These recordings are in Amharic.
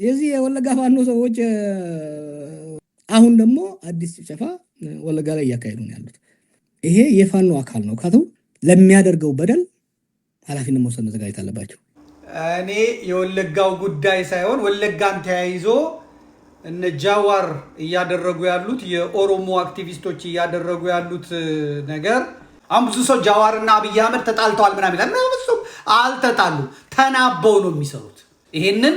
የዚህ የወለጋ ፋኖ ሰዎች አሁን ደግሞ አዲስ ጭፍጨፋ ወለጋ ላይ እያካሄዱ ነው ያሉት። ይሄ የፋኖ አካል ነው ካተው ለሚያደርገው በደል ኃላፊነት መውሰድ መዘጋጀት አለባቸው። እኔ የወለጋው ጉዳይ ሳይሆን ወለጋን ተያይዞ እነ ጃዋር እያደረጉ ያሉት የኦሮሞ አክቲቪስቶች እያደረጉ ያሉት ነገር አሁን ብዙ ሰው ጃዋርና አብይ አህመድ ተጣልተዋል ምናምን ይላል። እነሱ አልተጣሉ፣ ተናበው ነው የሚሰሩት። ይሄንን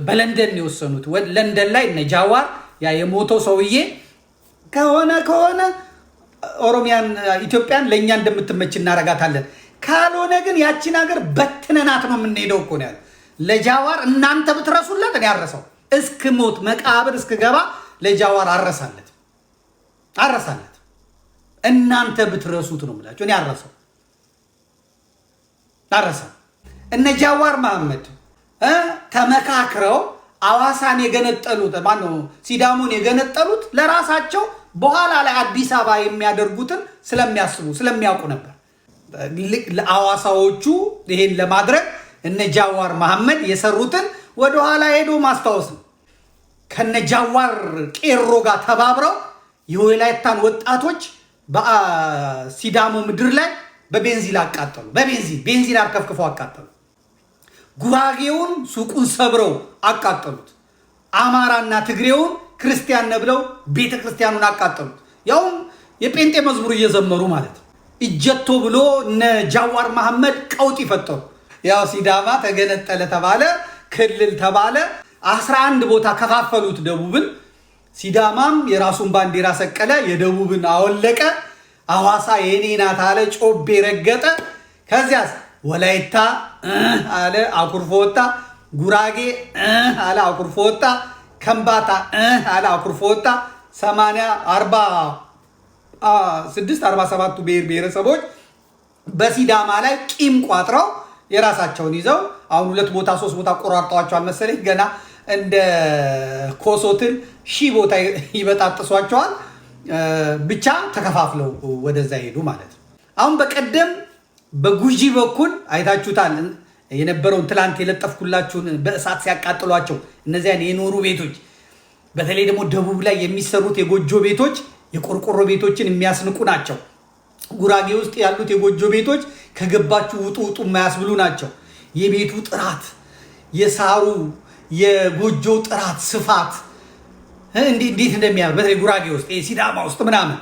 በለንደን ነው የወሰኑት። ለንደን ላይ እነ ጃዋር ያ የሞተው ሰውዬ ከሆነ ኦሮሚያን ኢትዮጵያን ለኛ እንደምትመች እናረጋታለን፣ ካልሆነ ግን ያቺን ሀገር በትነናት ነው የምንሄደው እኮ ነው ያለው። ለጃዋር እናንተ ብትረሱለት እኔ አረሰው እስክሞት መቃብር እስክገባ ለጃዋር አረሳለት እናንተ ብትረሱት ነው የምላችሁ። እኔ አረሰው እነ ጃዋር መሐመድ ተመካክረው አዋሳን የገነጠሉት ማነው ሲዳሞን የገነጠሉት ለራሳቸው በኋላ ላይ አዲስ አበባ የሚያደርጉትን ስለሚያስቡ ስለሚያውቁ ነበር። ለአዋሳዎቹ ይሄን ለማድረግ እነ ጃዋር መሐመድ የሰሩትን ወደ ኋላ ሄዶ ማስታወስ ነው። ከነ ጃዋር ቄሮ ጋር ተባብረው የወላይታን ወጣቶች በሲዳሞ ምድር ላይ በቤንዚን አቃጠሉ። ቤንዚን አርከፍክፈው አቃጠሉ። ጉራጌውን ሱቁን ሰብረው አቃጠሉት። አማራና ትግሬውን ክርስቲያን ነብለው ቤተክርስቲያኑን አቃጠሉት። ያውም የጴንጤ መዝሙር እየዘመሩ ማለት ነው። እጀቶ ብሎ እነ ጃዋር መሐመድ ቀውጥ ይፈጠሩ። ያው ሲዳማ ተገነጠለ ተባለ፣ ክልል ተባለ። 11 ቦታ ከፋፈሉት ደቡብን። ሲዳማም የራሱን ባንዲራ ሰቀለ፣ የደቡብን አወለቀ። አዋሳ የኔ ናት አለ፣ ጮቤ ረገጠ። ከዚያስ ወላይታ አለ አኩርፎ ወጣ፣ ጉራጌ አለ አኩርፎ ወጣ፣ ከምባታ አለ አኩርፎ ወጣ። 47ቱ ብሔር ብሔረሰቦች በሲዳማ ላይ ቂም ቋጥረው የራሳቸውን ይዘው አሁን 2 ቦታ 3 ቦታ ቆራርጠዋቸዋል መሰለኝ። ገና እንደ ኮሶትን 1000 ቦታ ይበጣጥሷቸዋል። ብቻ ተከፋፍለው ወደዛ ሄዱ ማለት ነው። አሁን በቀደም በጉጂ በኩል አይታችሁታል የነበረውን ትላንት የለጠፍኩላችሁን በእሳት ሲያቃጥሏቸው እነዚያን የኖሩ ቤቶች፣ በተለይ ደግሞ ደቡብ ላይ የሚሰሩት የጎጆ ቤቶች የቆርቆሮ ቤቶችን የሚያስንቁ ናቸው። ጉራጌ ውስጥ ያሉት የጎጆ ቤቶች ከገባችሁ ውጡ የማያስብሉ ናቸው። የቤቱ ጥራት፣ የሳሩ የጎጆ ጥራት፣ ስፋት እንዴት እንደሚያምር በተለይ ጉራጌ ውስጥ ሲዳማ ውስጥ ምናምን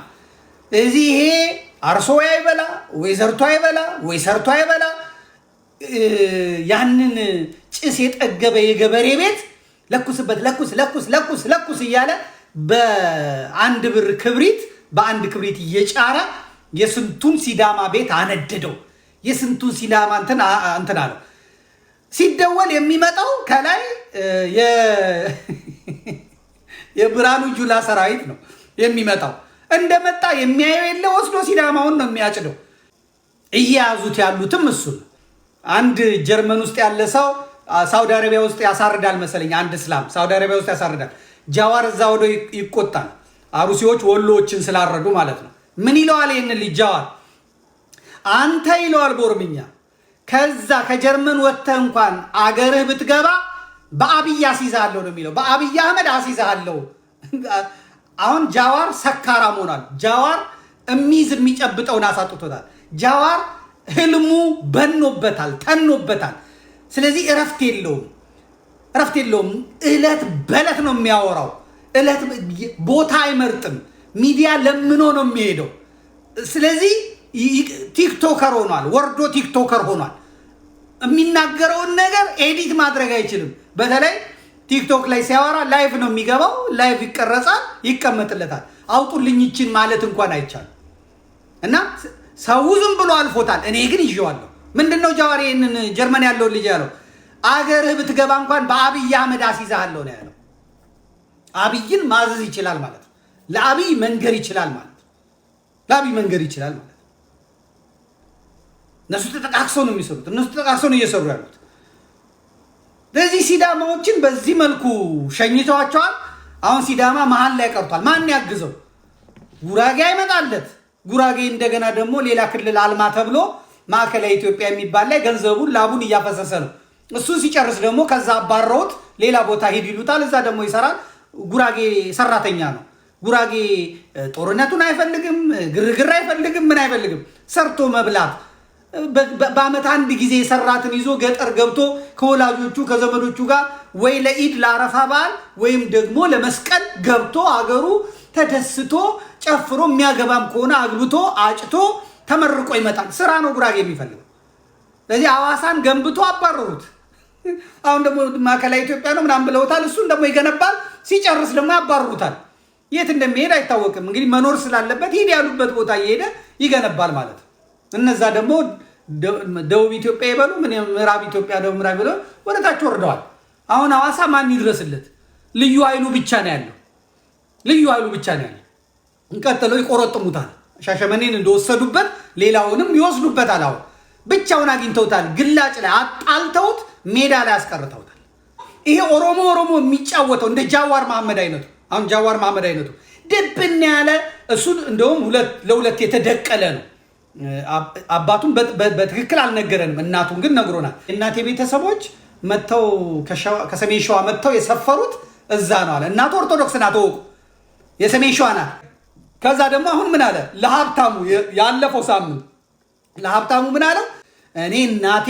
እዚህ ይሄ አርሶ አይበላ ወይ ዘርቶ አይበላ ወይ ሰርቶ አይበላ ያንን ጭስ የጠገበ የገበሬ ቤት ለኩስበት ለኩስ እያለ በአንድ ብር ክብሪት በአንድ ክብሪት እየጫረ የስንቱን ሲዳማ ቤት አነደደው። የስንቱን ሲዳማ እንትን አለው። ሲደወል የሚመጣው ከላይ የብርሃኑ ጁላ ሰራዊት ነው የሚመጣው። እንደመጣ የሚያየው የለ ወስዶ ሲዳማውን ነው የሚያጭደው። እየያዙት ያሉትም እሱን። አንድ ጀርመን ውስጥ ያለ ሰው ሳውዲ አረቢያ ውስጥ ያሳርዳል መሰለኝ። አንድ እስላም ሳውዲ አረቢያ ውስጥ ያሳርዳል። ጃዋር እዛ ወደ ይቆጣል። አሩሲዎች ወሎዎችን ስላረዱ ማለት ነው። ምን ይለዋል ይህን ልጅ ጃዋር? አንተ ይለዋል በኦሮምኛ፣ ከዛ ከጀርመን ወጥተህ እንኳን አገርህ ብትገባ በአብይ አስይዝሃለሁ ነው የሚለው። በአብይ አህመድ አስይዝሃለሁ። አሁን ጃዋር ሰካራም ሆኗል። ጃዋር የሚይዝ የሚጨብጠውን አሳጥቶታል። ጃዋር ህልሙ በኖበታል፣ ተኖበታል። ስለዚህ እረፍት የለውም። እለት በእለት ነው የሚያወራው። እለት ቦታ አይመርጥም። ሚዲያ ለምኖ ነው የሚሄደው። ስለዚህ ቲክቶከር ሆኗል፣ ወርዶ ቲክቶከር ሆኗል። የሚናገረውን ነገር ኤዲት ማድረግ አይችልም። በተለይ ቲክቶክ ላይ ሲያወራ ላይቭ ነው የሚገባው። ላይቭ ይቀረጻል፣ ይቀመጥለታል። አውጡልኝ ይችን ማለት እንኳን አይቻልም። እና ሰው ዝም ብሎ አልፎታል። እኔ ግን ይዤዋለሁ። ምንድነው ጃዋር ይህንን ጀርመን ያለውን ልጅ ያለው? አገርህ ብትገባ እንኳን በአብይ አህመድ አስይዝሃለሁ ነው ያለው። አብይን ማዘዝ ይችላል ማለት ነው። ለአብይ መንገር ይችላል ማለት ነው። እነሱ ተጠቃቅሰው ነው የሚሰሩት። እነሱ ተጠቃቅሰው ነው እየሰሩ ያሉት። ስለዚህ ሲዳማዎችን በዚህ መልኩ ሸኝተዋቸዋል። አሁን ሲዳማ መሀል ላይ ቀርቷል። ማን ያግዘው? ጉራጌ አይመጣለት። ጉራጌ እንደገና ደግሞ ሌላ ክልል አልማ ተብሎ ማዕከላዊ ኢትዮጵያ የሚባል ላይ ገንዘቡን ላቡን እያፈሰሰ ነው። እሱን ሲጨርስ ደግሞ ከዛ አባረውት ሌላ ቦታ ሂድ ይሉታል። እዛ ደግሞ ይሰራል። ጉራጌ ሰራተኛ ነው። ጉራጌ ጦርነቱን አይፈልግም፣ ግርግር አይፈልግም፣ ምን አይፈልግም። ሰርቶ መብላት በአመት አንድ ጊዜ የሰራትን ይዞ ገጠር ገብቶ ከወላጆቹ ከዘመዶቹ ጋር ወይ ለኢድ ለአረፋ በዓል ወይም ደግሞ ለመስቀል ገብቶ አገሩ ተደስቶ ጨፍሮ የሚያገባም ከሆነ አግብቶ አጭቶ ተመርቆ ይመጣል። ስራ ነው ጉራጌ የሚፈልገው። ስለዚህ ሐዋሳን ገንብቶ አባረሩት። አሁን ደግሞ ማዕከላዊ ኢትዮጵያ ነው ምናምን ብለውታል። እሱን ደግሞ ይገነባል። ሲጨርስ ደግሞ ያባረሩታል። የት እንደሚሄድ አይታወቅም። እንግዲህ መኖር ስላለበት ሂድ ያሉበት ቦታ እየሄደ ይገነባል ማለት ነው። እነዛ ደግሞ ደቡብ ኢትዮጵያ ይበሉ ምዕራብ ኢትዮጵያ ደቡብ ምዕራብ ይበሉ ወደ ታች ወርደዋል። አሁን ሐዋሳ ማን ይድረስለት? ልዩ ኃይሉ ብቻ ነው ያለው። ልዩ ኃይሉ ብቻ ነው ያለው። እንቀጥለው ይቆረጥሙታል። ሻሸመኔን እንደወሰዱበት ሌላውንም ይወስዱበታል። አሁን ብቻውን አግኝተውታል። ግላጭ ላይ አጣልተውት ሜዳ ላይ አስቀርተውታል። ይሄ ኦሮሞ የሚጫወተው እንደ ጃዋር መሐመድ አይነቱ አሁን ጃዋር መሐመድ አይነቱ ድብን ያለ እሱ እንደውም ለሁለት የተደቀለ ነው። አባቱን በትክክል አልነገረንም፣ እናቱን ግን ነግሮናል። እናቴ ቤተሰቦች መጥተው ከሰሜን ሸዋ መጥተው የሰፈሩት እዛ ነው አለ። እናቱ ኦርቶዶክስ ናት፣ ወቁ የሰሜን ሸዋ ናት። ከዛ ደግሞ አሁን ምን አለ ለሀብታሙ፣ ያለፈው ሳምንት ለሀብታሙ ምን አለ? እኔ እናቴ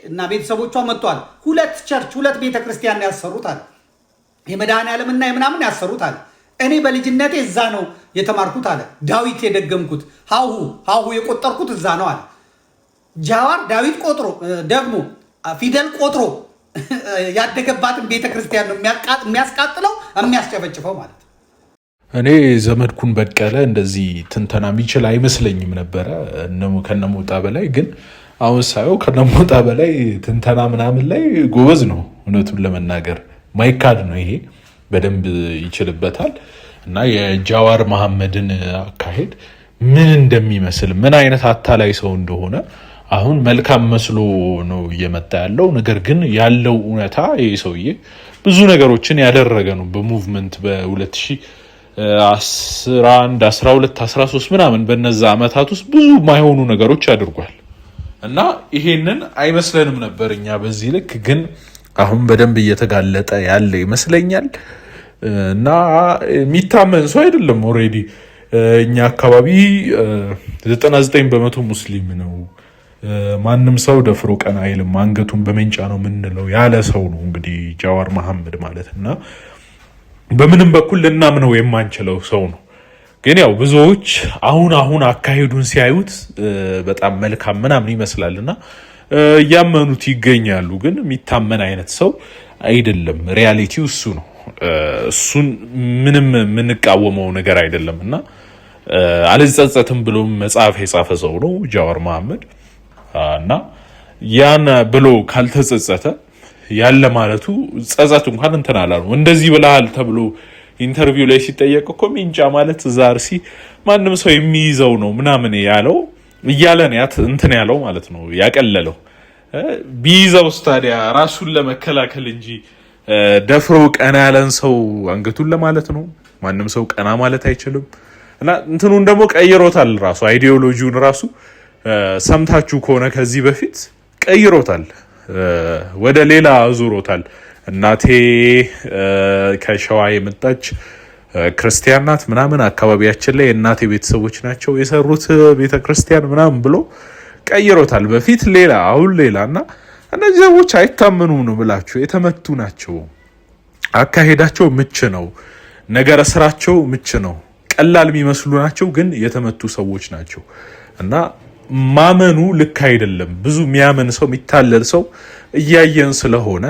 እና ቤተሰቦቿ መጥቷል፣ ሁለት ቸርች ሁለት ቤተክርስቲያን ያሰሩት አለ። የመድኃኔዓለምና የምናምን ያሰሩት አለ። እኔ በልጅነቴ እዛ ነው የተማርኩት አለ። ዳዊት የደገምኩት ሀሁ የቆጠርኩት እዛ ነው አለ። ጃዋር ዳዊት ቆጥሮ ደግሞ ፊደል ቆጥሮ ያደገባትን ቤተክርስቲያን ነው የሚያስቃጥለው የሚያስጨፈጭፈው ማለት ነው። እኔ ዘመድኩን በቀለ እንደዚህ ትንተና የሚችል አይመስለኝም ነበረ ከነሞጣ በላይ። ግን አሁን ሳየው ከነሞጣ በላይ ትንተና ምናምን ላይ ጎበዝ ነው። እውነቱን ለመናገር ማይካድ ነው። ይሄ በደንብ ይችልበታል። እና የጃዋር መሐመድን አካሄድ ምን እንደሚመስል ምን አይነት አታላይ ሰው እንደሆነ አሁን መልካም መስሎ ነው እየመጣ ያለው። ነገር ግን ያለው እውነታ ይሄ ሰውዬ ብዙ ነገሮችን ያደረገ ነው። በሙቭመንት በ2011 12 13 ምናምን በነዛ አመታት ውስጥ ብዙ ማይሆኑ ነገሮች አድርጓል። እና ይሄንን አይመስለንም ነበር እኛ በዚህ ልክ። ግን አሁን በደንብ እየተጋለጠ ያለ ይመስለኛል። እና የሚታመን ሰው አይደለም። ኦሬዲ እኛ አካባቢ 99% ሙስሊም ነው፣ ማንም ሰው ደፍሮ ቀና አይልም፣ አንገቱን በመንጫ ነው የምንለው ያለ ሰው ነው እንግዲህ ጃዋር መሐመድ ማለት። እና በምንም በኩል ልናምነው የማንችለው ሰው ነው። ግን ያው ብዙዎች አሁን አካሄዱን ሲያዩት በጣም መልካም ምናምን ይመስላልና እያመኑት ይገኛሉ። ግን የሚታመን አይነት ሰው አይደለም። ሪያሊቲው እሱ ነው። እሱን ምንም የምንቃወመው ነገር አይደለም። እና አልጸጸትም ብሎ መጽሐፍ የጻፈ ሰው ነው ጃዋር መሐመድ። እና ያን ብሎ ካልተጸጸተ ያለ ማለቱ ጸጸት እንኳን እንትን አላለው። እንደዚህ ብለሃል ተብሎ ኢንተርቪው ላይ ሲጠየቅ እኮ ሚንጫ ማለት ዛርሲ ማንም ሰው የሚይዘው ነው ምናምን ያለው እያለን እንትን ያለው ማለት ነው ያቀለለው። ቢይዘው ታዲያ ራሱን ለመከላከል እንጂ ደፍሮ ቀና ያለን ሰው አንገቱን ለማለት ነው። ማንም ሰው ቀና ማለት አይችልም። እና እንትኑን ደግሞ ቀይሮታል። ራሱ አይዲዮሎጂውን ራሱ ሰምታችሁ ከሆነ ከዚህ በፊት ቀይሮታል፣ ወደ ሌላ አዙሮታል። እናቴ ከሸዋ የመጣች ክርስቲያን ናት ምናምን፣ አካባቢያችን ላይ እናቴ ቤተሰቦች ናቸው የሰሩት ቤተክርስቲያን ምናምን ብሎ ቀይሮታል። በፊት ሌላ አሁን ሌላ። እና እነዚህ ሰዎች አይታመኑም ነው ብላችሁ የተመቱ ናቸው። አካሄዳቸው ምች ነው፣ ነገረ ስራቸው ምች ነው። ቀላል የሚመስሉ ናቸው፣ ግን የተመቱ ሰዎች ናቸው። እና ማመኑ ልክ አይደለም። ብዙ የሚያመን ሰው የሚታለል ሰው እያየን ስለሆነ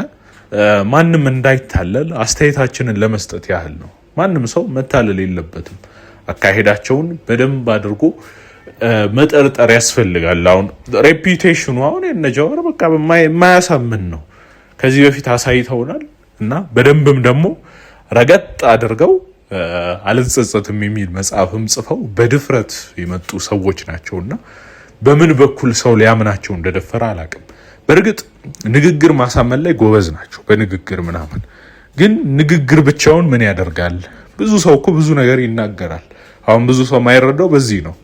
ማንም እንዳይታለል አስተያየታችንን ለመስጠት ያህል ነው። ማንም ሰው መታለል የለበትም። አካሄዳቸውን በደንብ አድርጎ መጠርጠር ያስፈልጋል። አሁን ሬፒቴሽኑ አሁን የነጃዋር በቃ የማያሳምን ነው። ከዚህ በፊት አሳይተውናል። እና በደንብም ደግሞ ረገጥ አድርገው አልጸጸትም የሚል መጽሐፍም ጽፈው በድፍረት የመጡ ሰዎች ናቸውና በምን በኩል ሰው ሊያምናቸው እንደደፈረ አላቅም። በእርግጥ ንግግር ማሳመን ላይ ጎበዝ ናቸው፣ በንግግር ምናምን። ግን ንግግር ብቻውን ምን ያደርጋል? ብዙ ሰው እኮ ብዙ ነገር ይናገራል። አሁን ብዙ ሰው የማይረዳው በዚህ ነው።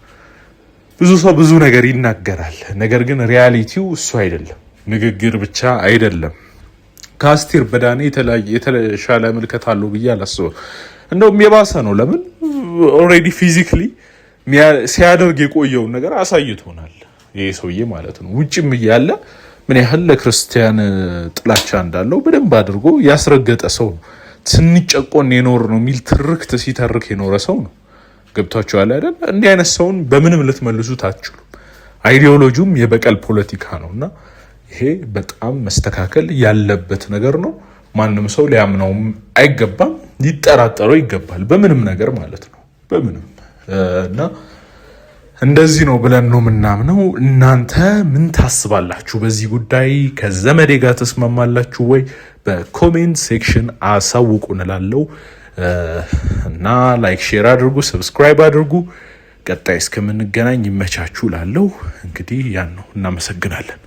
ብዙ ሰው ብዙ ነገር ይናገራል፣ ነገር ግን ሪያሊቲው እሱ አይደለም። ንግግር ብቻ አይደለም። ከአስቴር በዳኔ የተሻለ ምልከት አለው ብዬ አላስብም። እንደውም የባሰ ነው። ለምን ኦልሬዲ ፊዚክሊ ሲያደርግ የቆየውን ነገር አሳይቶናል። ይሄ ሰውዬ ማለት ነው። ውጭም እያለ ምን ያህል ለክርስቲያን ጥላቻ እንዳለው በደንብ አድርጎ ያስረገጠ ሰው ነው። ስንጨቆን የኖር ነው የሚል ትርክት ሲተርክ የኖረ ሰው ነው። ገብቷችኋል አይደል? እንዲህ አይነት ሰውን በምንም ልትመልሱት አትችሉም። አይዲዮሎጂውም የበቀል ፖለቲካ ነውና ይሄ በጣም መስተካከል ያለበት ነገር ነው። ማንም ሰው ሊያምነውም አይገባም፣ ሊጠራጠረው ይገባል። በምንም ነገር ማለት ነው። በምንም እና እንደዚህ ነው ብለን ነው የምናምነው። እናንተ ምን ታስባላችሁ በዚህ ጉዳይ? ከዘመዴ ጋር ተስማማላችሁ ወይ? በኮሜንት ሴክሽን አሳውቁን እላለሁ። እና ላይክ፣ ሼር አድርጉ፣ ሰብስክራይብ አድርጉ። ቀጣይ እስከምንገናኝ ይመቻችሁ እላለሁ። እንግዲህ ያን ነው። እናመሰግናለን።